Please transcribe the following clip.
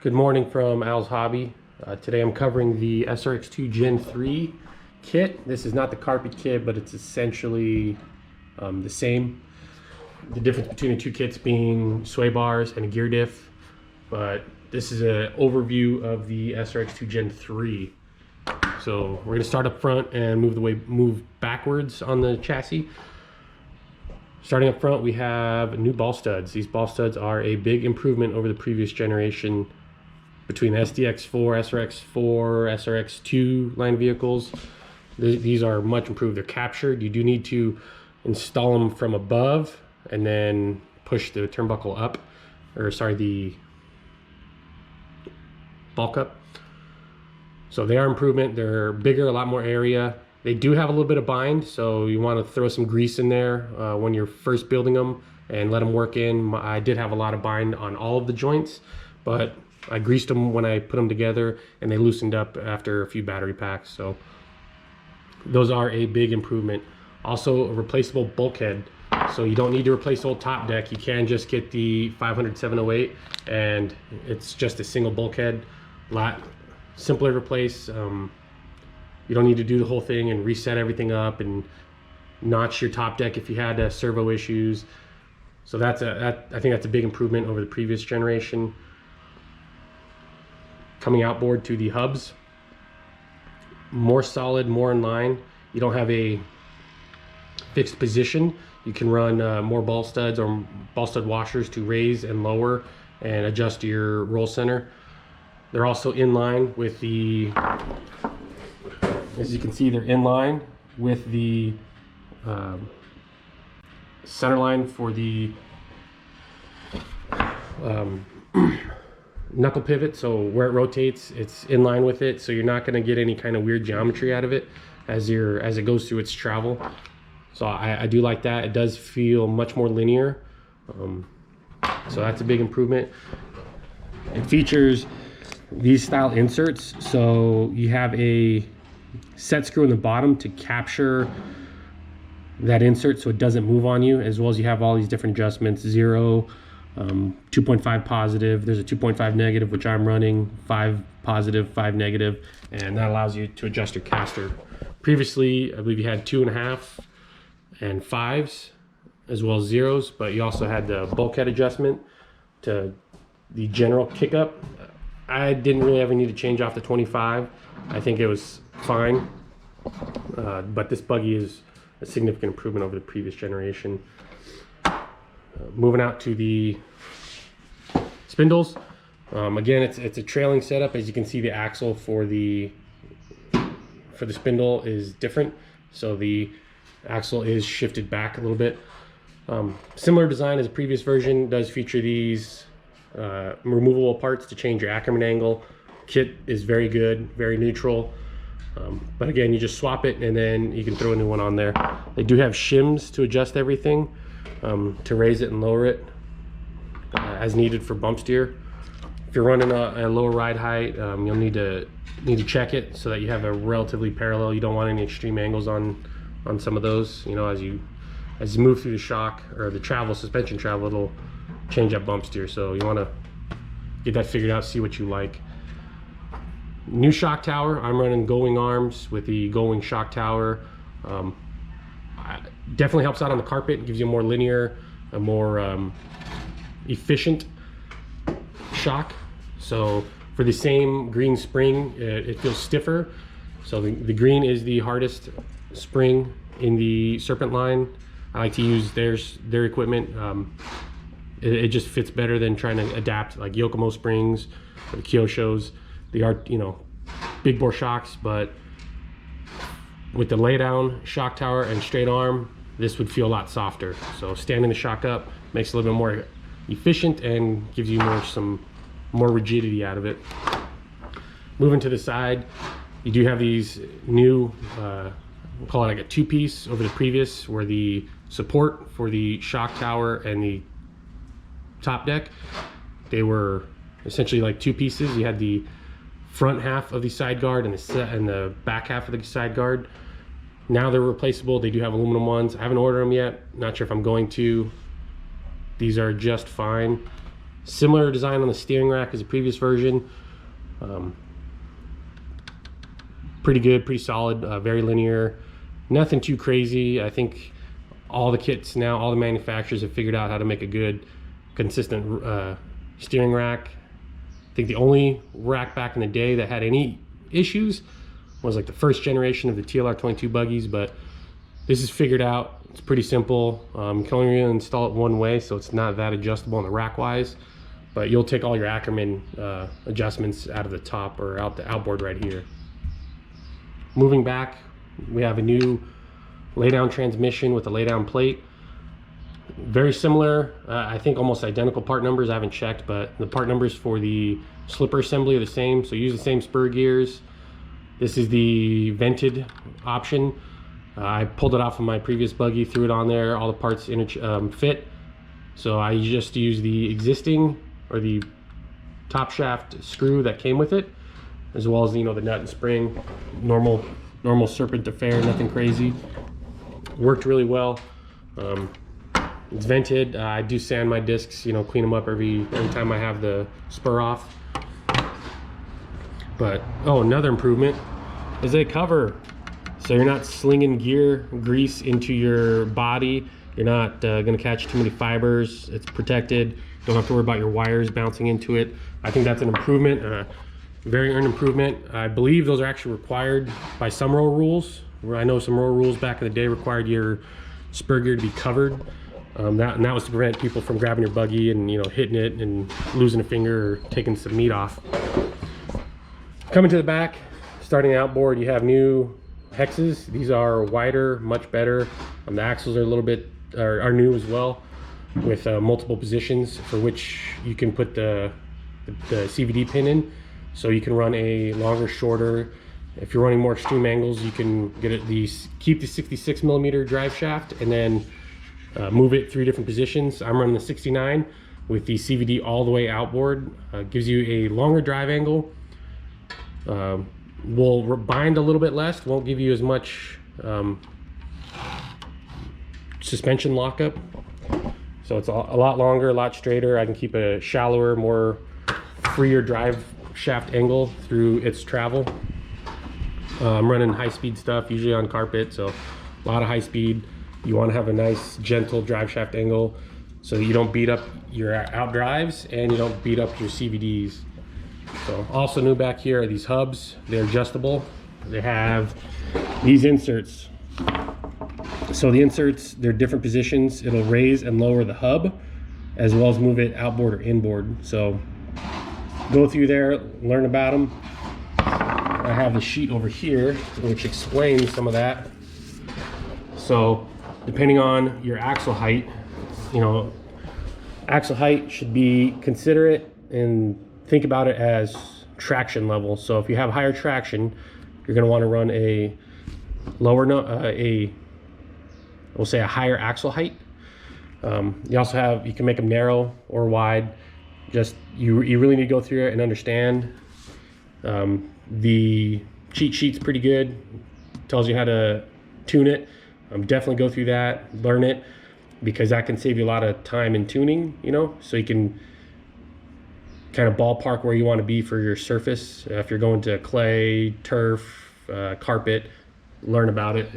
Good morning from Al's Hobby. Today I'm covering the SRX2 Gen3 kit. This is not the carpet kit, but it's essentially the same. The difference between the two kits being sway bars and a gear diff. But this is an overview of the SRX2 Gen3. So we're going to start up front and move backwards on the chassis. Starting up front, we have new ball studs. These ball studs are a big improvement over the previous generation. Between SDX4, SRX4, SRX2 line vehicles, these are much improved. They're captured. You do need to install them from above and then push the turnbuckle up, or sorry, the bulk up. So they are improvement. They're bigger, a lot more area. They do have a little bit of bind, so you want to throw some grease in there when you're first building them and let them work in. I did have a lot of bind on all of the joints, but I greased them when I put them together and they loosened up after a few battery packs. So those are a big improvement. Also a replaceable bulkhead. So you don't need to replace the whole top deck. You can just get the 500-708 and it's just a single bulkhead. A lot simpler to replace. You don't need to do the whole thing and reset everything up and notch your top deck if you had servo issues. So I think that's a big improvement over the previous generation. Coming outboard to the hubs, more solid, more in line. You don't have a fixed position. You can run more ball studs or ball stud washers to raise and lower and adjust your roll center. They're also in line with the, as you can see, they're in line with the center line for the knuckle pivot. So where it rotates, it's in line with it, so you're not going to get any kind of weird geometry out of it as it goes through its travel. So I do like that. It does feel much more linear, so that's a big improvement. It features these style inserts, so you have a set screw in the bottom to capture that insert so it doesn't move on you, as well as you have all these different adjustments: 0, 2.5 positive, there's a 2.5 negative, which I'm running, 5 positive, 5 negative, and that allows you to adjust your caster. Previously, I believe you had 2.5 and 5s, as well as 0s, but you also had the bulkhead adjustment to the general kick up. I didn't really ever need to change off the 25. I think it was fine, but this buggy is a significant improvement over the previous generation. Moving out to the spindles, again, it's a trailing setup. As you can see, the axle for the spindle is different, so the axle is shifted back a little bit. Similar design as the previous version. Does feature these removable parts to change your Ackerman angle. Kit is very good, very neutral, but again, you just swap it and then you can throw a new one on there. They do have shims to adjust everything, to raise it and lower it as needed for bump steer. If you're running a lower ride height, you'll need to check it so that you have a relatively parallel. You don't want any extreme angles on some of those. You know, as you move through the shock or the suspension travel, it'll change up bump steer. So you want to get that figured out, see what you like. New shock tower. I'm running Going arms with the Going shock tower. Definitely helps out on the carpet. It gives you a more linear, a more efficient shock. So for the same green spring, it feels stiffer. So the green is the hardest spring in the Serpent line. I like to use their equipment. It just fits better than trying to adapt like Yokomo springs or the Kyoshos. They are, you know, big bore shocks, but with the laydown shock tower and straight arm, this would feel a lot softer. So standing the shock up makes it a little bit more efficient and gives you some more rigidity out of it. Moving to the side, you do have these new, we'll call it like a two-piece over the previous, where the support for the shock tower and the top deck, they were essentially like two pieces. You had the front half of the side guard and the back half of the side guard. Now they're replaceable. They do have aluminum ones. I haven't ordered them yet. Not sure if I'm going to. These are just fine. Similar design on the steering rack as the previous version. Pretty good, pretty solid, very linear. Nothing too crazy. I think all the kits now, all the manufacturers have figured out how to make a good, consistent steering rack. I think the only rack back in the day that had any issues was like the first generation of the TLR22 buggies, but this is figured out. It's pretty simple. You can only really install it one way, so it's not that adjustable on the rack wise, but you'll take all your Ackerman adjustments out of the top or out the outboard right here. Moving back, we have a new laydown transmission with a laydown plate. Very similar, I think almost identical part numbers. I haven't checked, but the part numbers for the slipper assembly are the same. So use the same spur gears. This is the vented option. I pulled it off of my previous buggy, threw it on there. All the parts fit. So I just use the existing or the top shaft screw that came with it, as well as, you know, the nut and spring. Normal Serpent affair, nothing crazy. Worked really well. It's vented. I do sand my discs, you know, clean them up every time I have the spur off. But another improvement is a cover, so you're not slinging gear grease into your body. You're not going to catch too many fibers. It's protected. Don't have to worry about your wires bouncing into it. I think that's an improvement, very earned improvement. I believe those are actually required by some roll rules. Where I know some roll rules back in the day required your spur gear to be covered. That was to prevent people from grabbing your buggy and, you know, hitting it and losing a finger or taking some meat off. Coming to the back, starting outboard, you have new hexes. These are wider, much better. The axles are a little bit are new as well, with multiple positions for which you can put the CVD pin in, so you can run a longer, shorter. If you're running more extreme angles, you can get it keep the 66mm drive shaft and then move it 3 different positions. I'm running the 69 with the CVD all the way outboard. Gives you a longer drive angle. Will bind a little bit less. Won't give you as much suspension lockup. So it's a lot longer, a lot straighter. I can keep a shallower, more freer drive shaft angle through its travel. I'm running high-speed stuff, usually on carpet, so a lot of high speed. You want to have a nice, gentle drive shaft angle so that you don't beat up your out drives and you don't beat up your CVDs. So also new back here are these hubs. They're adjustable. They have these inserts. So the inserts, they're different positions. It'll raise and lower the hub, as well as move it outboard or inboard. So go through there, learn about them. I have the sheet over here which explains some of that. So depending on your axle height, you know, axle height should be considerate and think about it as traction level. So if you have higher traction, you're going to want to run a lower we'll say a higher axle height. You also have, you can make them narrow or wide. Just you really need to go through it and understand. The cheat sheet's pretty good, tells you how to tune it. Definitely go through that, learn it, because that can save you a lot of time in tuning, you know, so you can kind of ballpark where you want to be for your surface. If you're going to clay, turf, carpet, learn about it.